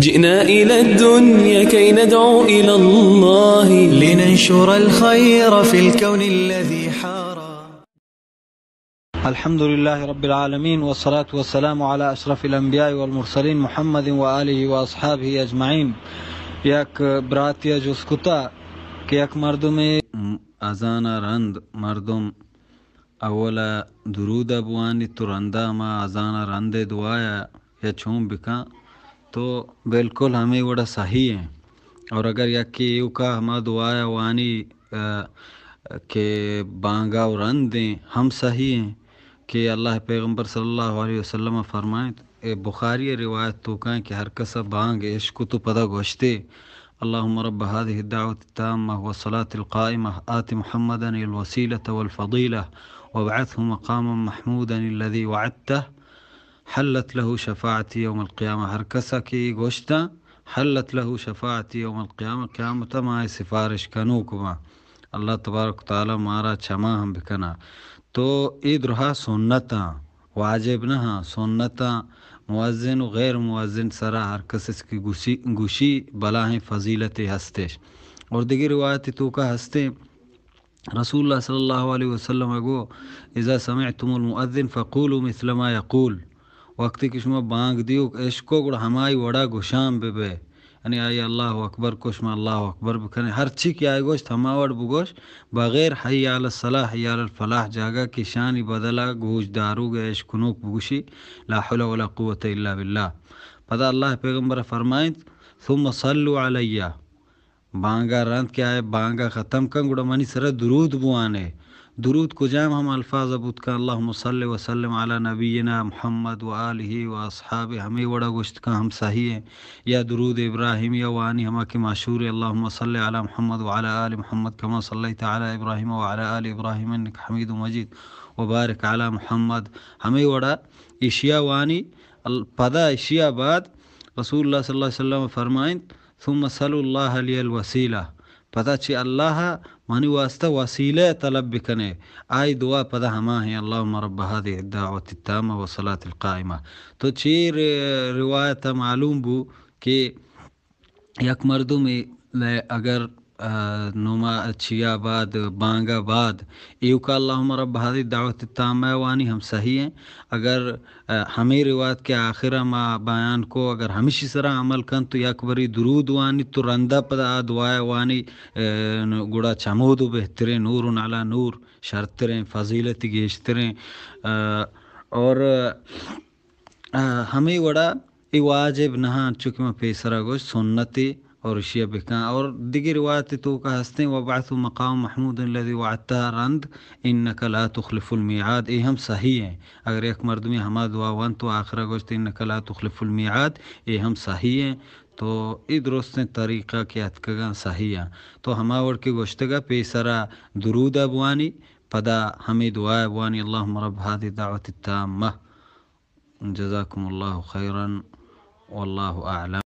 جئنا إلى الدنيا كي ندعو إلى الله لننشر الخير في الكون الذي حار. الحمد لله رب العالمين والصلاة والسلام على أشرف الأنبياء والمرسلين محمد وآله وأصحابه أجمعين. یک براتیا جسکتا کہ یک مردم اذان رند مردم اولا درود ابوانی تو رندا ما اذان رند دعایا یا چھوم بکا تو بالکل ہمیں وڑا صحیح ہیں. اور اگر یک کہ یو کا ہما دعایا وانی کہ بانگا و رند دیں ہم صحیح ہیں کہ اللہ پیغمبر صلی اللہ علیہ وسلم فرمائیں. بخاری روایت تو کہیں کہ ہر کسا بانگ عشق تو پدا گوشتے اللهم رب هذه الدعوة التامة والصلاة القائمة آت محمدا الوسيلة والفضيلة وابعثه مقاما محمودا الذي وعدته حلت له شفاعتي يوم القيامة. ہر کسا کی گوشتا حلت له شفاعتي يوم القيامة قیامت ما سفارش کنو کما اللہ تبارک تعالی مارا چما ہم بکنا. تو عید رہا سنتا واجب نہ سنتا مؤذن و غیر مؤذن سرا ہر کس اس کی گوشی بلاہیں فضیلت ہستش. اور دیگر روایت تو کا ہستے رسول اللہ صلی اللہ علیہ وسلم اگو اذا سمعتم المؤذن فقولوا مثل ما يقول. وقتی کہ شما بانگ دیو عشقو گڑ ہمائی وڑا گوشام بے بے یعنی آئی اللہ اکبر کو شما اللہ اکبر بکنے ہر چی کی آئی گوشت ہما وڑ بگوش بغیر حی علی الصلاح حی علی الفلاح جاگا کی شانی بدلا گوش دارو گے عشقنوک بگوشی لا حول ولا قوة الا باللہ. پدا اللہ پیغمبر فرمائیں ثم صلو علیہ بانگا رند کیا ہے بانگا ختم کن گڑا منی سر درود بوانے. درود کو جام ہم الفاظ ابود کا اللہم صلی وسلم علی نبینا محمد و آلہ و اصحاب ہمیں وڑا گوشت کا ہم صحیح ہیں. یا درود ابراہیم یا وانی ہما کی معشور اللہم صلی علی محمد و علی آل محمد کما صلیت علی ابراہیم و علی آل ابراہیم انک حمید مجید وبارک علی محمد ہمیں وڑا اشیاء وانی. پدا اشیاء بعد رسول اللہ صلی اللہ علیہ وسلم فرمائیں ثم صلو اللہ علی الوسیلہ پتہ چی اللہ مانی واسطہ وسیلہ طلب بکنے آئی دعا پدا ہما ہیں اللہم رب هذه الدعوة التامة والصلاة القائمة. تو چیر روایت معلوم بو کہ یک مردم اگر نما چیا بعد بانگا بعد ایو کا اللہم رب هذه الدعوة التامة وانی ہم صحیح ہیں. اگر ہمیں روایت کے آخرہ ما بیان کو اگر ہمیشہ سرا عمل کن تو یک بری درود وانی تو رندہ پدا دعا وانی گڑا چمود بہترین نور علی نور شرطریں فضیلت گیشتریں. اور ہمیں وڑا ای واجب نہ چونکہ میں پیسرا گوش سنتی اور اشیاء بکاں. اور دیگر روایت تو کا ہستے وبعث مقام محمود الذي وعدتها رند انك لا تخلف الميعاد ای ہم صحیح ہیں. اگر ایک مردمی ہما دعا وان تو آخرہ گوشت انك لا تخلف الميعاد ای ہم صحیح ہیں. تو ای درست طریقہ کی اتکگا صحیح ہیں. تو ہما وڑ کی گوشتگا پیسرا درود ابوانی پدا ہمیں دعا ابوانی اللہم رب هذه الدعوة التامة. جزاکم اللہ خیرا واللہ اعلم.